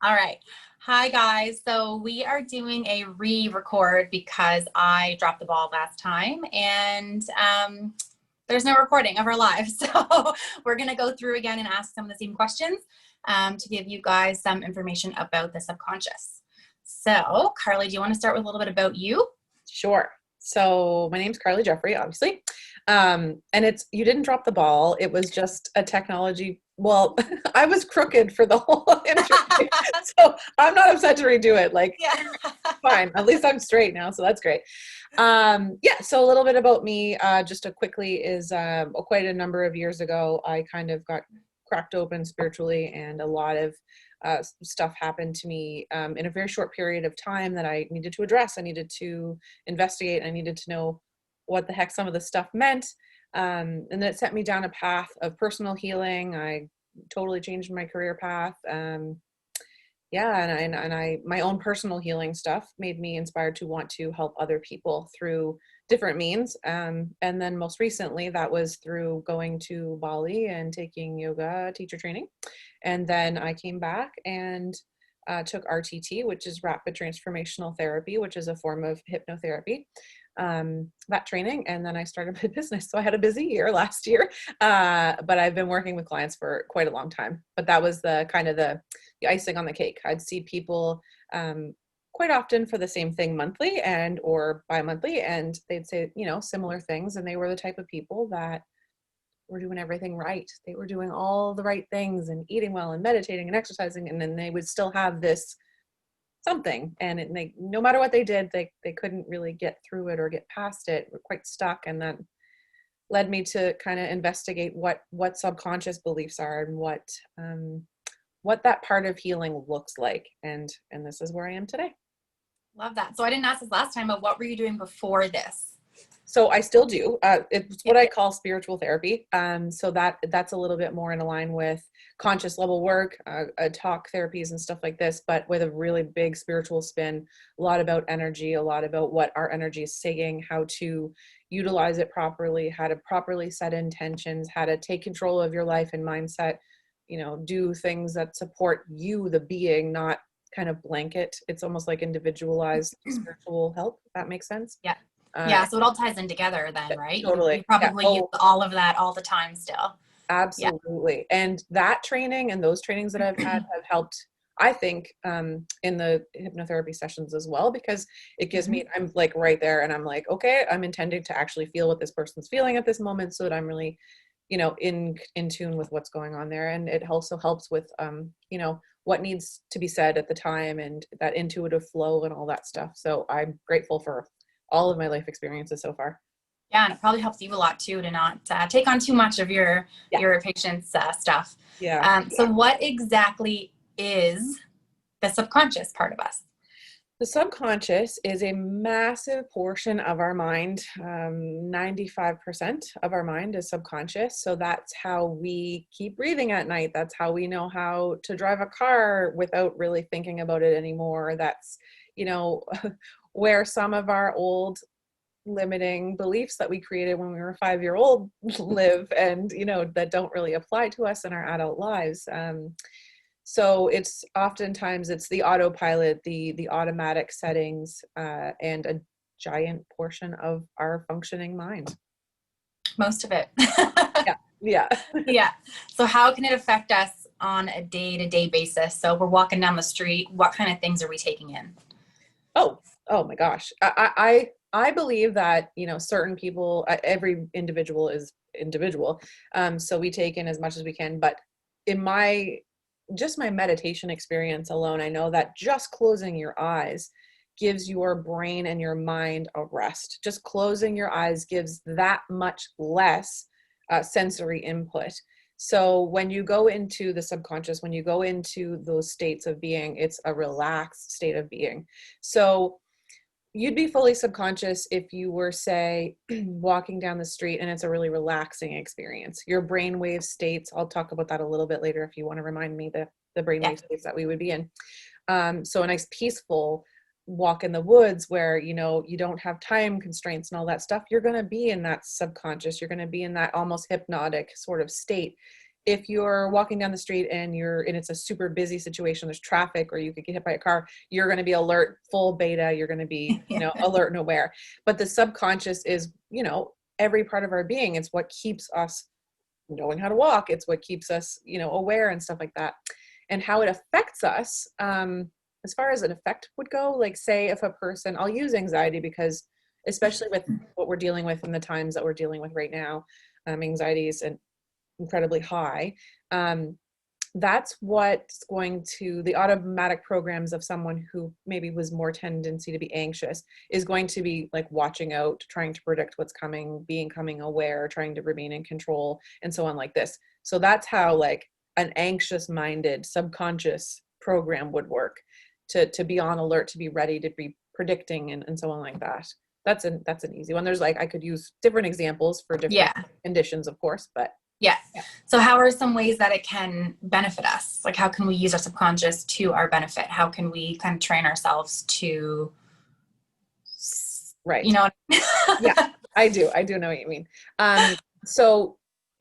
All right. Hi, guys. So we are doing a re-record because I dropped the ball last time and there's no recording of our live. So we're going to go through again and ask some of the same questions to give you guys some information about the subconscious. So Carly, do you want to start with a little bit about you? Sure. So my name's Carly Jeffrey, obviously. And you didn't drop the ball. It was just a technology. Well, I was crooked for the whole interview. So I'm not upset to redo it. Like, Yeah. fine. At least I'm straight now. So that's great. Yeah. So a little bit about me, just to quickly is quite a number of years ago, I kind of got cracked open spiritually, and a lot of stuff happened to me in a very short period of time that I needed to address. I needed to investigate. I needed to know what the heck some of the stuff meant. And then it set me down a path of personal healing. I totally changed my career path. Yeah, and my own personal healing stuff made me inspired to want to help other people through different means. And then most recently, that was through going to Bali and taking yoga teacher training. And then I came back and took RTT, which is rapid transformational therapy, which is a form of hypnotherapy, that training. And then I started my business. So I had a busy year last year, but I've been working with clients for quite a long time. But that was the kind of the icing on the cake. I'd see people quite often for the same thing monthly and or bi-monthly, and they'd say, similar things. And they were the type of people that were doing everything right. They were doing all the right things and eating well and meditating and exercising. And then they would still have this something. And no matter what they did, they couldn't really get through it or get past it. We're quite stuck. And that led me to kind of investigate what subconscious beliefs are and what that part of healing looks like. And this is where I am today. Love that. So I didn't ask this last time, but what were you doing before this? So I still do. It's what I call spiritual therapy. So that's a little bit more in line with conscious level work, talk therapies and stuff like this, but with a really big spiritual spin. A lot about energy, a lot about what our energy is saying, how to utilize it properly, how to properly set intentions, how to take control of your life and mindset. Do things that support you, the being, not kind of blanket. It's almost like individualized spiritual help. If that makes sense. Yeah. Yeah, so it all ties in together then, right? Totally. You probably use all of that all the time still. Absolutely. Yeah. And that training and those trainings that I've had have helped, I think, in the hypnotherapy sessions as well, because it gives me, I'm like right there and I'm like, okay, I'm intending to actually feel what this person's feeling at this moment so that I'm really, in tune with what's going on there. And it also helps with, what needs to be said at the time and that intuitive flow and all that stuff. So I'm grateful for all of my life experiences so far. Yeah, and it probably helps you a lot too to not take on too much of your patient's stuff. Yeah. So what exactly is the subconscious part of us? The subconscious is a massive portion of our mind. 95% of our mind is subconscious. So that's how we keep breathing at night. That's how we know how to drive a car without really thinking about it anymore. That's, where some of our old limiting beliefs that we created when we were 5-year-old live and, that don't really apply to us in our adult lives. So it's oftentimes the autopilot, the automatic settings, and a giant portion of our functioning mind. Most of it. Yeah. Yeah. So how can it affect us on a day-to-day basis? So we're walking down the street, what kind of things are we taking in? Oh my gosh. I believe that, certain people, every individual is individual. So we take in as much as we can, but in my meditation experience alone, I know that just closing your eyes gives your brain and your mind a rest. Just closing your eyes gives that much less sensory input. So when you go into the subconscious, when you go into those states of being, it's a relaxed state of being. So you'd be fully subconscious if you were, say, walking down the street and it's a really relaxing experience. Your brainwave states, I'll talk about that a little bit later if you want to remind me the brainwave states that we would be in. So a nice peaceful walk in the woods where, you don't have time constraints and all that stuff, you're going to be in that subconscious. You're going to be in that almost hypnotic sort of state. if you're walking down the street and it's a super busy situation, there's traffic, or you could get hit by a car, you're going to be alert, full beta, you're going to be, alert and aware. But the subconscious is, every part of our being. It's what keeps us knowing how to walk. It's what keeps us, aware and stuff like that. And how it affects us, as far as an effect would go, like say if a person, I'll use anxiety because especially with what we're dealing with in the times that we're dealing with right now, anxiety is incredibly high. That's what's going to, the automatic programs of someone who maybe was more tendency to be anxious is going to be like watching out, trying to predict what's coming, becoming aware, trying to remain in control, and so on like this. So that's how like an anxious minded subconscious program would work, to be on alert, to be ready, to be predicting, and so on like that. That's an easy one. There's like, I could use different examples for different conditions, of course, but yeah. So how are some ways that it can benefit us? Like how can we use our subconscious to our benefit? How can we kind of train ourselves to, right. Yeah, I do know what you mean. So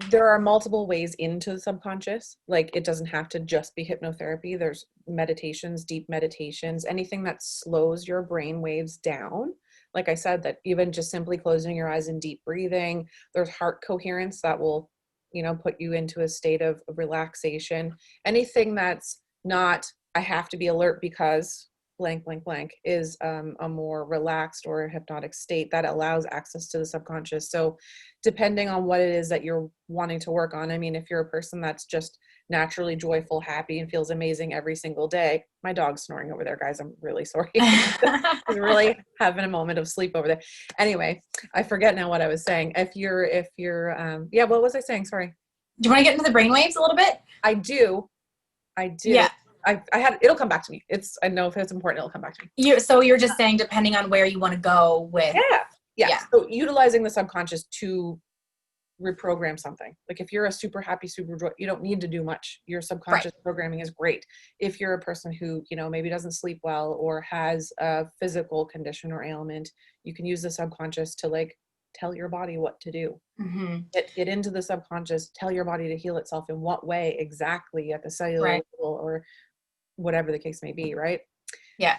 there are multiple ways into the subconscious. Like it doesn't have to just be hypnotherapy. There's meditations, deep meditations, anything that slows your brain waves down. Like I said, that even just simply closing your eyes and deep breathing, there's heart coherence that will, put you into a state of relaxation. Anything that's not, I have to be alert because blank, blank, blank is a more relaxed or hypnotic state that allows access to the subconscious. So depending on what it is that you're wanting to work on, I mean, if you're a person that's just naturally joyful, happy, and feels amazing every single day, my dog's snoring over there, guys. I'm really sorry. He's really having a moment of sleep over there. Anyway, I forget now what I was saying. If you're, what was I saying? Sorry. Do you want to get into the brainwaves a little bit? I do. Yeah. It'll come back to me. I know if it's important, it'll come back to me. So you're just saying, depending on where you want to go with. Yeah. So utilizing the subconscious to reprogram something. Like if you're a super happy, super joy, you don't need to do much. Your subconscious programming is great. If you're a person who, maybe doesn't sleep well or has a physical condition or ailment, you can use the subconscious to like tell your body what to do. Mm-hmm. Get into the subconscious, tell your body to heal itself in what way exactly at the cellular level or whatever the case may be, right? Yeah.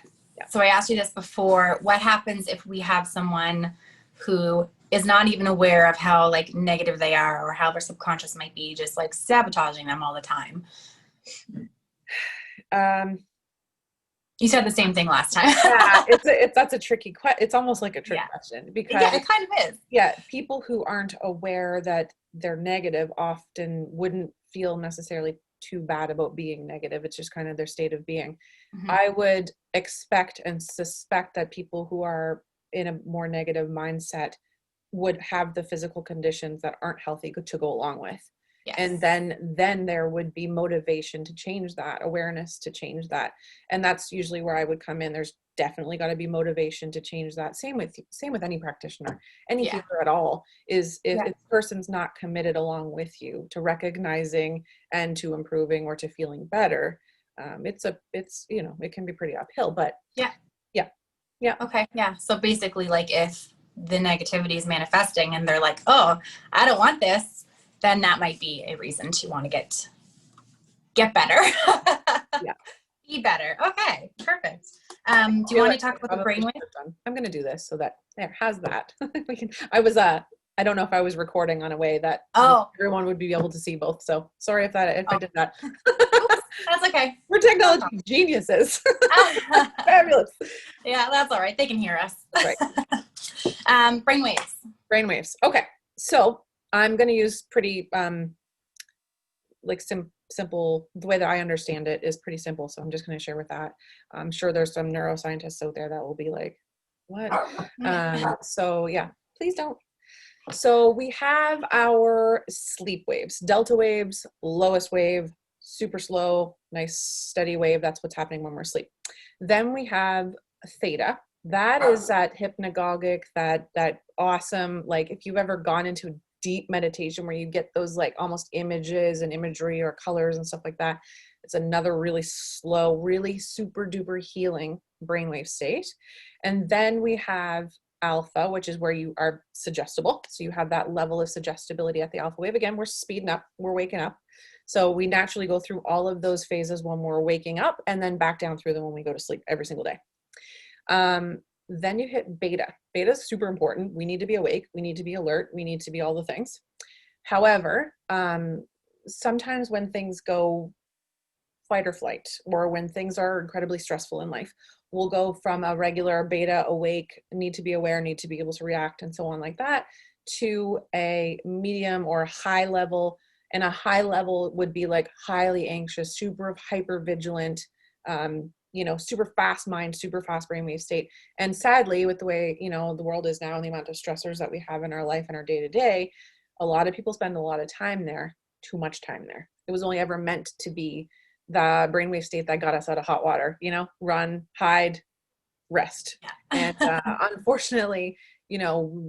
So I asked you this before. What happens if we have someone who is not even aware of how like negative they are or how their subconscious might be just like sabotaging them all the time? You said the same thing last time. That's a tricky question. It's almost like a trick question because it kind of is. Yeah. People who aren't aware that they're negative often wouldn't feel necessarily too bad about being negative. It's just kind of their state of being. Mm-hmm. I would expect and suspect that people who are in a more negative mindset would have the physical conditions that aren't healthy to go along with. Yes. And then there would be motivation to change that, awareness to change that. And that's usually where I would come in. There's definitely got to be motivation to change that. Same with any practitioner, any healer at all, is if the person's not committed along with you to recognizing and to improving or to feeling better, it can be pretty uphill, but yeah. Okay. Yeah. So basically like if the negativity is manifesting and they're like, oh, I don't want this, then that might be a reason to want to get better. Be better. Okay, perfect. Do you want to talk about the brainwave? I'm going to do this so that how's that? I don't know if I was recording on a way that everyone would be able to see both. So sorry if I did that. Oops, that's okay. We're technology geniuses. Fabulous. Yeah, that's all right. They can hear us. Right. Brainwaves. Okay. So I'm going to use pretty, simple, the way that I understand it is pretty simple. So I'm just going to share with that. I'm sure there's some neuroscientists out there that will be like, what? So yeah, please don't. So we have our sleep waves, delta waves, lowest wave, super slow, nice steady wave. That's what's happening when we're asleep. Then we have theta. That is that hypnagogic, that awesome, like if you've ever gone into deep meditation where you get those like almost images and imagery or colors and stuff like that. It's another really slow, really super duper healing brainwave state. And then we have alpha, which is where you are suggestible. So you have that level of suggestibility at the alpha wave. Again, we're speeding up, we're waking up. So we naturally go through all of those phases when we're waking up, and then back down through them when we go to sleep every single day. Then you hit beta. Beta is super important. We need to be awake. We need to be alert. We need to be all the things. However, sometimes when things go fight or flight, or when things are incredibly stressful in life, we'll go from a regular beta, awake, need to be aware, need to be able to react, and so on like that, to a medium or high level. And a high level would be like highly anxious, super hyper vigilant, super fast mind, super fast brainwave state. And sadly, with the way, the world is now and the amount of stressors that we have in our life and our day to day, a lot of people spend a lot of time there, too much time there. It was only ever meant to be the brainwave state that got us out of hot water, run, hide, rest. And unfortunately,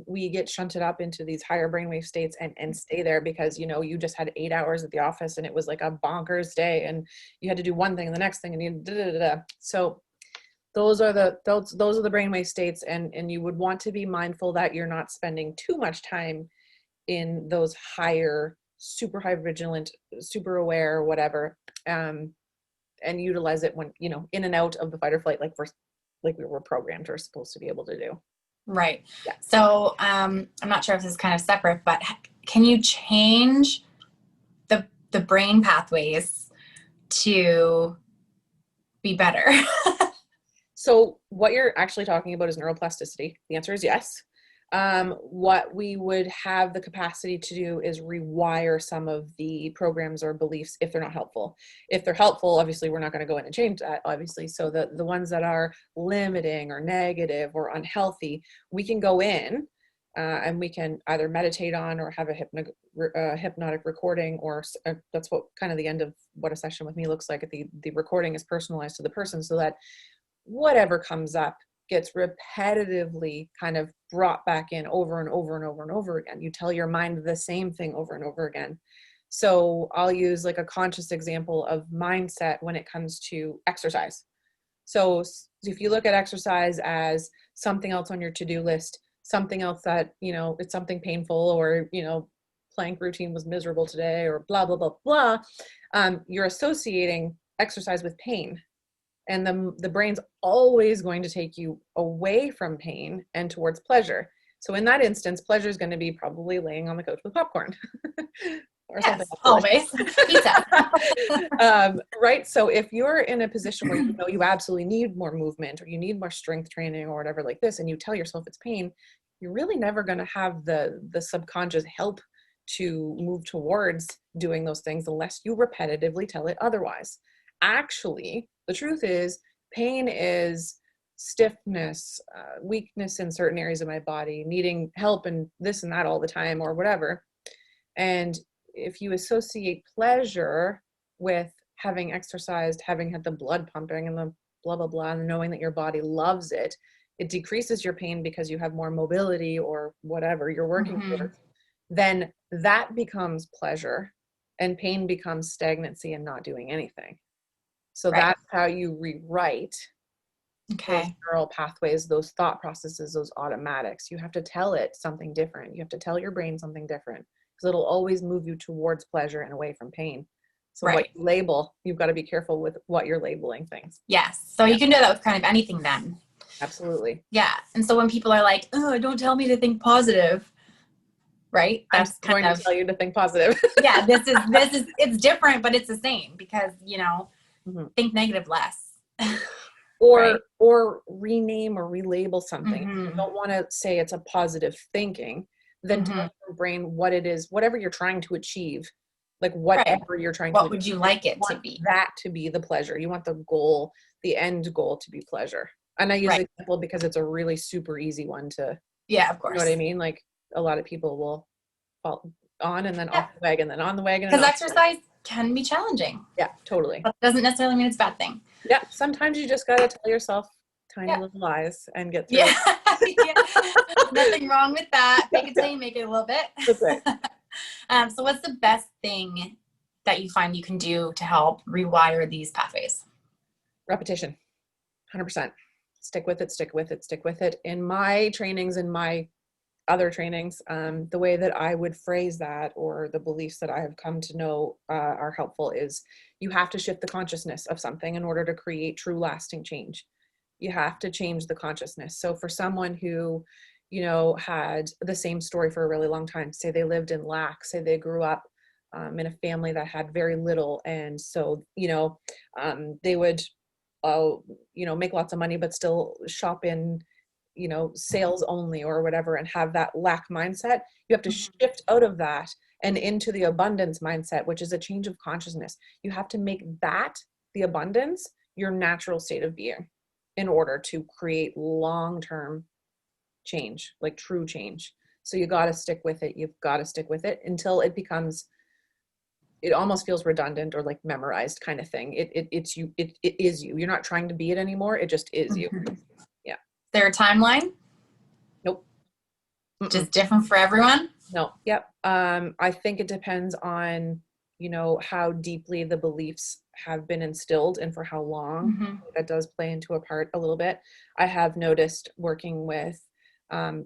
we get shunted up into these higher brainwave states and stay there because, you just had 8 hours at the office and it was like a bonkers day and you had to do one thing and the next thing and you So those are the brainwave states, and you would want to be mindful that you're not spending too much time in those higher, super high vigilant, super aware, whatever, and utilize it when, in and out of the fight or flight, like we were programmed or supposed to be able to do. Right. Yeah. So I'm not sure if this is kind of separate, but can you change the brain pathways to be better? So what you're actually talking about is neuroplasticity. The answer is yes. What we would have the capacity to do is rewire some of the programs or beliefs if they're not helpful. If they're helpful, obviously we're not going to go in and change that, obviously. So the ones that are limiting or negative or unhealthy, we can go in and we can either meditate on or have a hypnotic recording, or that's what kind of the end of what a session with me looks like. The recording is personalized to the person so that whatever comes up gets repetitively kind of brought back in over and over and over and over again. You tell your mind the same thing over and over again. So I'll use like a conscious example of mindset when it comes to exercise. So if you look at exercise as something else on your to-do list, something else that, it's something painful, or, plank routine was miserable today, or blah, blah, blah, blah, you're associating exercise with pain. And the brain's always going to take you away from pain and towards pleasure. So in that instance, pleasure is going to be probably laying on the couch with popcorn or something. Always. Pizza. Right. So if you're in a position where you absolutely need more movement, or you need more strength training or whatever like this, and you tell yourself it's pain, you're really never going to have the subconscious help to move towards doing those things unless you repetitively tell it otherwise. Actually, the truth is, pain is stiffness, weakness in certain areas of my body, needing help and this and that all the time or whatever. And if you associate pleasure with having exercised, having had the blood pumping and the blah, blah, blah, and knowing that your body loves it, it decreases your pain because you have more mobility or whatever you're working towards, then that becomes pleasure, and pain becomes stagnancy and not doing anything. So that's how you rewrite those neural pathways, those thought processes, those automatics. You have to tell it something different. You have to tell your brain something different, because it'll always move you towards pleasure and away from pain. So what you label, you've got to be careful with what you're labeling things. Yes. So you can do that with kind of anything then. Absolutely. Yeah. And so when people are like, oh, don't tell me to think positive, right? That's going to tell you to think positive. Yeah. This is, it's different, but it's the same, because, think negative less. or rename or relabel something. If you don't want to say it's a positive thinking, then tell your brain what it is, whatever you're trying to achieve, like whatever you're trying to achieve. What would you like it to be? That to be the pleasure. You want the goal, the end goal to be pleasure. And I use the example because it's a really super easy one to, of course. You know what I mean? Like a lot of people will fall on and then off the wagon, then on the wagon. Because exercise can be challenging. Yeah, totally. But it doesn't necessarily mean it's a bad thing. Yeah, sometimes you just got to tell yourself tiny little lies and get through it. Nothing wrong with that. Make it till you make it a little bit. That's right. So what's the best thing that you find you can do to help rewire these pathways? Repetition. 100%. Stick with it, stick with it, stick with it. In my trainings, in my other trainings, the way that I would phrase that, or the beliefs that I have come to know are helpful, is you have to shift the consciousness of something in order to create true lasting change. You have to change the consciousness. So for someone who, had the same story for a really long time, say they lived in lack, say they grew up in a family that had very little, and so they would make lots of money but still shop in sales only or whatever, and have that lack mindset. You have to shift out of that and into the abundance mindset, which is a change of consciousness. You have to make that, the abundance, your natural state of being in order to create long-term change, like true change. So you got to stick with it. You've got to stick with it until it almost feels redundant or like memorized kind of thing. It's you. It is you. You're not trying to be it anymore. It just is you. Yeah. Is there a timeline? Nope. Just different for everyone? No. Yep. I think it depends on, how deeply the beliefs have been instilled and for how long. That does play into a part a little bit. I have noticed working with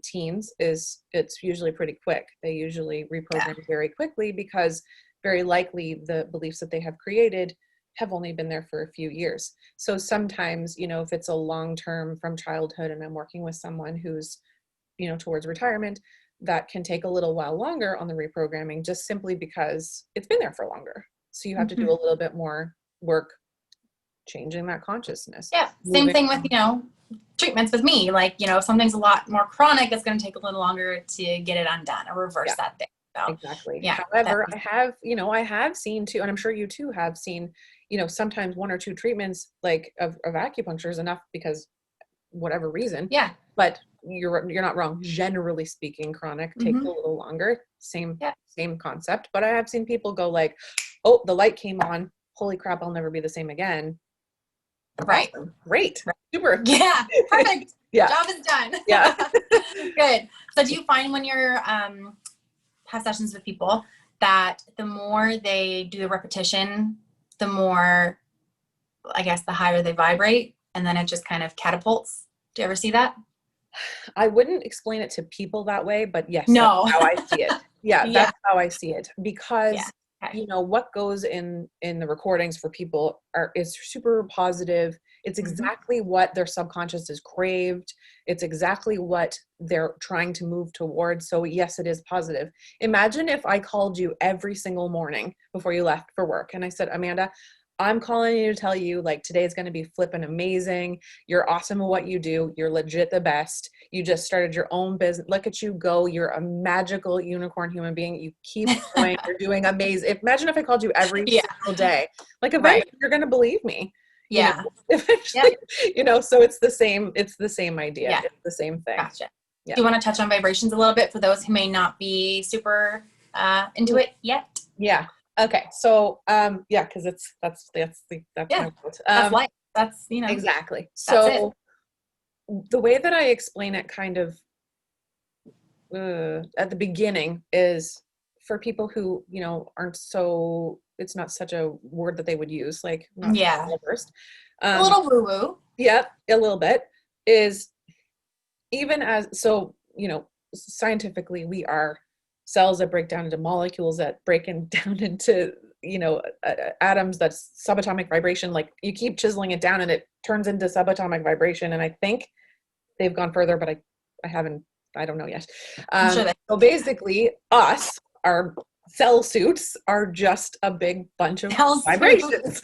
teens it's usually pretty quick. They usually reprogram very quickly, because very likely the beliefs that they have created have only been there for a few years. So sometimes, if it's a long-term from childhood and I'm working with someone who's, towards retirement, that can take a little while longer on the reprogramming, just simply because it's been there for longer. So you have to do a little bit more work changing that consciousness. Yeah. Same thing with, treatments with me. Like, if something's a lot more chronic, it's going to take a little longer to get it undone or reverse that thing. So, exactly. Yeah. However, I have seen too, and I'm sure you too have seen, sometimes 1 or 2 treatments like of acupuncture is enough, because whatever reason. Yeah. But you're not wrong. Generally speaking, chronic takes a little longer. Same concept. But I have seen people go like, oh, the light came on. Holy crap, I'll never be the same again. Right. Awesome. Great. Super. Yeah. Perfect. Yeah. Job is done. Yeah. Good. So do you find when you're have sessions with people that the more they do the repetition, the more, I guess, the higher they vibrate, and then it just kind of catapults? Do you ever see that? I wouldn't explain it to people that way, but yes, No. that's how I see it. Yeah, that's how I see it. Because Okay. what goes in the recordings for people is super positive. It's exactly what their subconscious is craved. It's exactly what they're trying to move towards. So yes, it is positive. Imagine if I called you every single morning before you left for work and I said, Amanda, I'm calling you to tell you, like, today is going to be flipping amazing. You're awesome at what you do. You're legit the best. You just started your own business. Look at you go. You're a magical unicorn human being. You keep going. You're doing amazing. Imagine if I called you every single day. Like, eventually you're going to believe me. Yeah. Eventually, so it's the same idea. Yeah. It's the same thing. Gotcha. Yeah. Do you want to touch on vibrations a little bit for those who may not be super into it yet? Yeah. Okay. So, cause that's my world. That's life. That's, exactly. That's So the way that I explain it kind of at the beginning is for people who, aren't so, it's not such a word that they would use, like not first. A little woo woo. Yeah, a little bit is even as, so, scientifically we are cells that break down into molecules that break down into, atoms. That's subatomic vibration. Like you keep chiseling it down and it turns into subatomic vibration. And I think they've gone further, but I don't know yet. So basically our cell suits are just a big bunch of vibrations.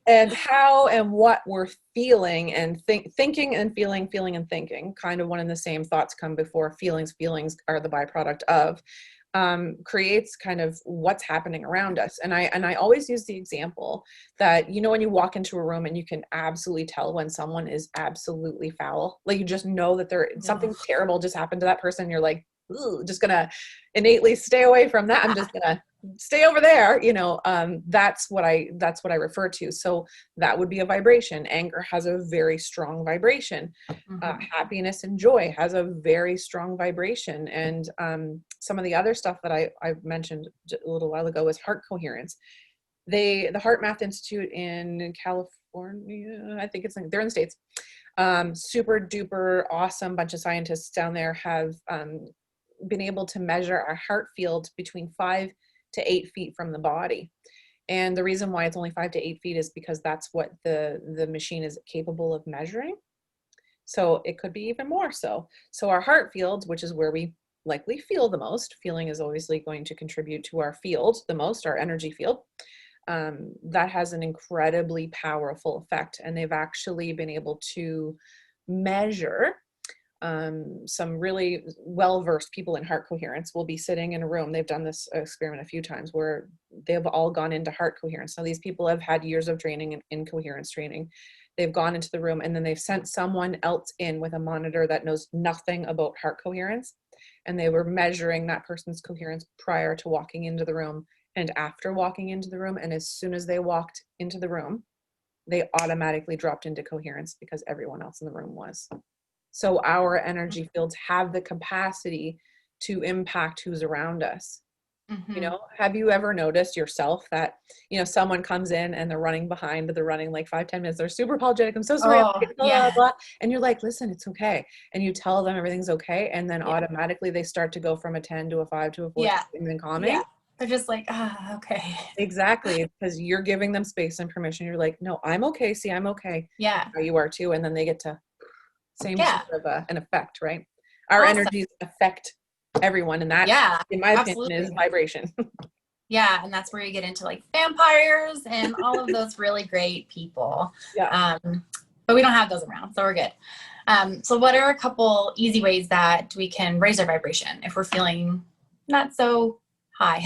and how and what we're feeling and thinking and feeling and thinking, kind of one and the same. Thoughts come before feelings. Feelings are the byproduct of, creates kind of what's happening around us. And I always use the example that, when you walk into a room and you can absolutely tell when someone is absolutely foul, like you just know that something terrible just happened to that person. You're like, just gonna innately stay away from that. I'm just gonna stay over there. That's what I refer to. So that would be a vibration. Anger has a very strong vibration. Happiness and joy has a very strong vibration. And some of the other stuff that I've mentioned a little while ago is heart coherence. The Heart Math Institute in California, I think they're in the States. Super duper awesome bunch of scientists down there have been able to measure our heart field between 5 to 8 feet from the body. And the reason why it's only 5 to 8 feet is because that's what the machine is capable of measuring. So it could be even more so. So our heart field, which is where we likely feel the most, feeling is obviously going to contribute to our field the most, our energy field. That has an incredibly powerful effect. And they've actually been able to measure some really well-versed people in heart coherence will be sitting in a room. They've done this experiment a few times where they've all gone into heart coherence. Now these people have had years of training in coherence training. They've gone into the room and then they've sent someone else in with a monitor that knows nothing about heart coherence. And they were measuring that person's coherence prior to walking into the room and after walking into the room. And as soon as they walked into the room, they automatically dropped into coherence because everyone else in the room was. So our energy fields have the capacity to impact who's around us. You know, have you ever noticed yourself that, you know, someone comes in and they're running behind, they're running like 5-10 minutes, they're super apologetic, I'm so sorry, Oh, blah, yeah. blah, blah. And you're like, listen, it's okay. And you tell them everything's okay. And then automatically they start to go from a 10 to a 5 to a 4 Yeah. and then calming. Yeah. They're just like, ah, okay. Exactly. Because you're giving them space and permission. You're like, no, I'm okay. See, I'm okay. Yeah. You are too. And then they get to same Yeah. sort of an effect, right? Our Awesome. energies affect everyone. And that, Yeah, in my absolutely. opinion, is vibration. Yeah, and that's where you get into like vampires and all of those really great people. Yeah. But we don't have those around, so we're good. So what are a couple easy ways that we can raise our vibration if we're feeling not so high?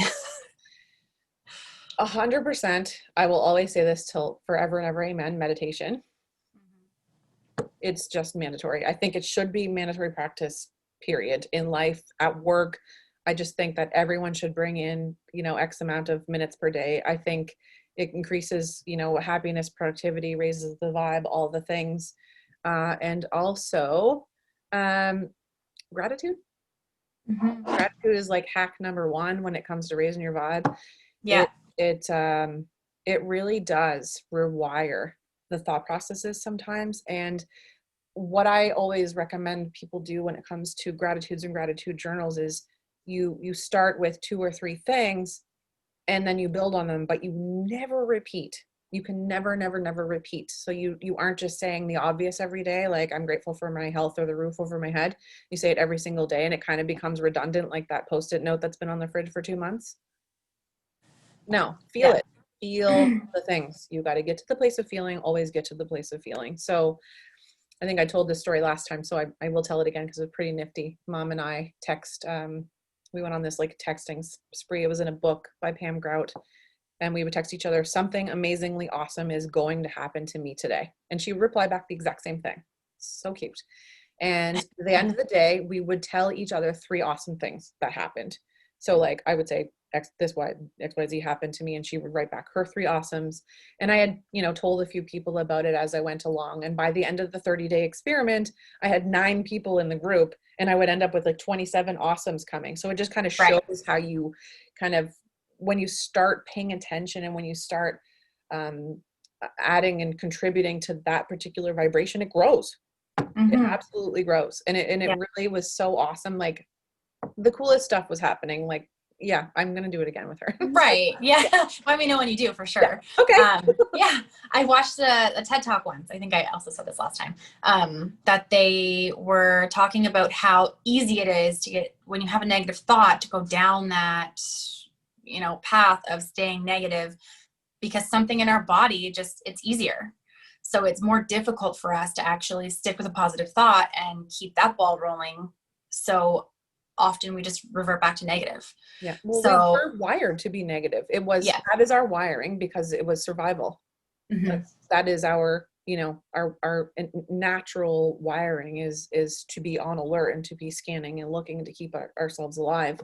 100%. I will always say this till forever and ever, amen. Meditation. It's just mandatory. I think it should be mandatory practice, period, in life, at work. I just think that everyone should bring in, you know, X amount of minutes per day. I think it increases, you know, happiness, productivity, raises the vibe, all the things. And also gratitude. Gratitude is like hack number one when it comes to raising your vibe. Yeah. It really does rewire the thought processes sometimes. And what I always recommend people do when it comes to gratitudes and gratitude journals is you start with 2 or 3 things and then you build on them, but you never repeat. You can never repeat. So you aren't just saying the obvious every day, like I'm grateful for my health or the roof over my head. You say it every single day and it kind of becomes redundant, like that Post-it note that's been on the fridge for 2 months. No, feel it. Feel the things. You got to get to the place of feeling, always get to the place of feeling. So I think I told this story last time, so I will tell it again because it's pretty nifty. Mom and I we went on this like texting spree. It was in a book by Pam Grout. And we would text each other, something amazingly awesome is going to happen to me today. And she would reply back the exact same thing. So cute. And at the end of the day, we would tell each other 3 awesome things that happened. So like I would say XYZ happened to me, and she would write back her 3 awesomes. And I had, you know, told a few people about it as I went along. And by the end of the 30-day experiment, I had 9 people in the group, and I would end up with like 27 awesomes coming. So it just kind of shows how you kind of, when you start paying attention and when you start adding and contributing to that particular vibration, it grows. It absolutely grows. And it really was so awesome. Like the coolest stuff was happening. Like, yeah, I'm going to do it again with her. Right. Yeah. Let me know when you do, for sure. Yeah. Okay. Yeah. I watched a TED Talk once. I think I also said this last time, that they were talking about how easy it is to get, when you have a negative thought, to go down that, you know, path of staying negative, because something in our body just, it's easier. So it's more difficult for us to actually stick with a positive thought and keep that ball rolling. So often we just revert back to negative. Yeah. Well, so we were wired to be negative. It was, that is our wiring because it was survival. That is our, you know, our natural wiring is to be on alert and to be scanning and looking to keep ourselves alive.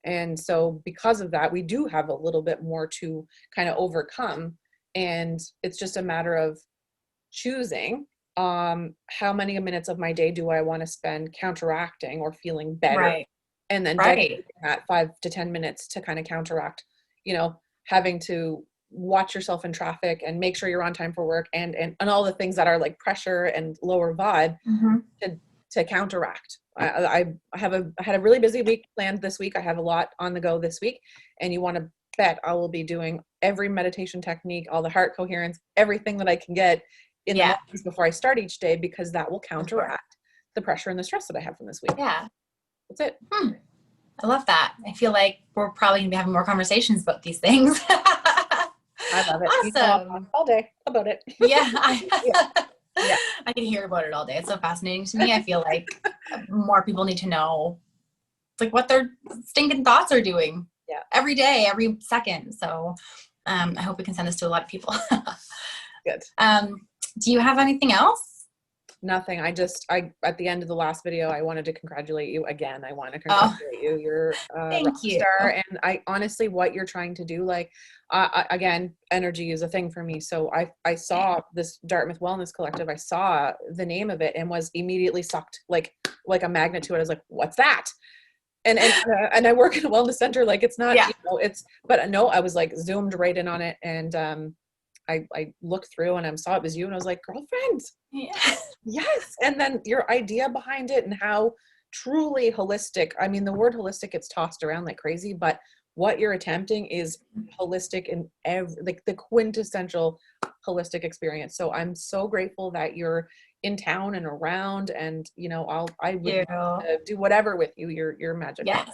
And so because of that, we do have a little bit more to kind of overcome. And it's just a matter of choosing how many minutes of my day do I want to spend counteracting or feeling better, and then dedicating that 5 to 10 minutes to kind of counteract, you know, having to watch yourself in traffic and make sure you're on time for work and all the things that are like pressure and lower vibe to counteract. I had a really busy week planned this week. I have a lot on the go this week, and you want to bet I will be doing every meditation technique, all the heart coherence, everything that I can get in the mornings before I start each day, because that will counteract the pressure and the stress that I have from this week. Yeah. That's it. I love that. I feel like we're probably going to be having more conversations about these things. I love it. Awesome. You know, I'll talk all day about it. Yeah. Yeah. I can hear about it all day. It's so fascinating to me. I feel like more people need to know like what their stinking thoughts are doing every day, every second. So I hope we can send this to a lot of people. Good. Do you have anything else? Nothing. I at the end of the last video, I wanted to congratulate you again. I want to congratulate you. You're a rock star. And I honestly, what you're trying to do, like, again, energy is a thing for me. So I saw this Dartmouth Wellness Collective. I saw the name of it and was immediately sucked like a magnet to it. I was like, what's that? And I work in a wellness center. Like, it's not, but no, I was like zoomed right in on it. And, I looked through and I saw it was you, and I was like, girlfriend, yes. And then your idea behind it and how truly holistic, I mean, the word holistic gets tossed around like crazy, but what you're attempting is holistic in like the quintessential holistic experience. So I'm so grateful that you're in town and around, and you know, I would do whatever with you. You're magical. Yes.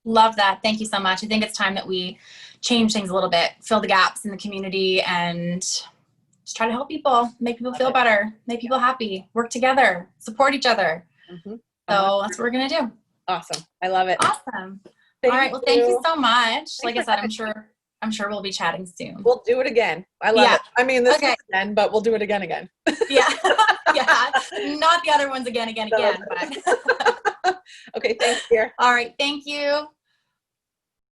Love that. Thank you so much. I think it's time that we change things a little bit, fill the gaps in the community, and just try to help people, make people feel better, make people happy, work together, support each other. So that's what we're going to do. Awesome. I love it. Awesome. All right. Well, thank you so much. Like I said, I'm sure we'll be chatting soon. We'll do it again. I love it. I mean, this is again, but we'll do it again. Yeah. Not the other ones again. But okay. Thanks, dear. All right. Thank you.